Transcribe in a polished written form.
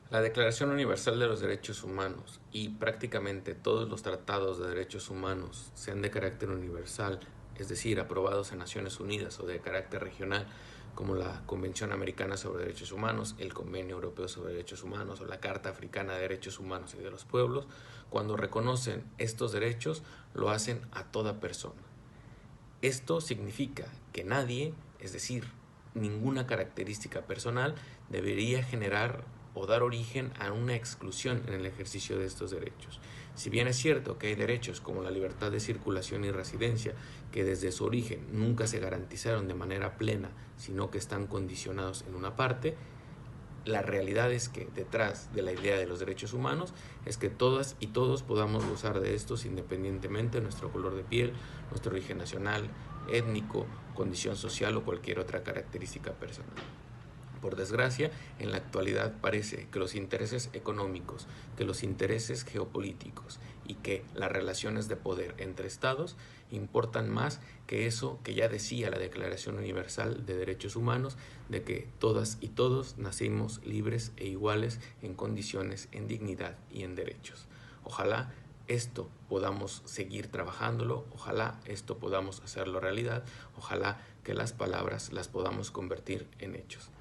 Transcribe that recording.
La Declaración Universal de los Derechos Humanos y prácticamente todos los tratados de derechos humanos, sean de carácter universal, es decir, aprobados en Naciones Unidas, o de carácter regional, como la Convención Americana sobre Derechos Humanos, el Convenio Europeo sobre Derechos Humanos o la Carta Africana de Derechos Humanos y de los Pueblos, cuando reconocen estos derechos, lo hacen a toda persona. Esto significa que nadie, es decir, ninguna característica personal, debería generar o dar origen a una exclusión en el ejercicio de estos derechos. Si bien es cierto que hay derechos como la libertad de circulación y residencia, que desde su origen nunca se garantizaron de manera plena, sino que están condicionados en una parte, la realidad es que detrás de la idea de los derechos humanos es que todas y todos podamos gozar de estos independientemente de nuestro color de piel, nuestro origen nacional, étnico, condición social o cualquier otra característica personal. Por desgracia, en la actualidad parece que los intereses económicos, que los intereses geopolíticos y que las relaciones de poder entre estados importan más que eso que ya decía la Declaración Universal de Derechos Humanos, de que todas y todos nacimos libres e iguales en condiciones, en dignidad y en derechos. Ojalá esto podamos seguir trabajándolo, ojalá esto podamos hacerlo realidad, ojalá que las palabras las podamos convertir en hechos.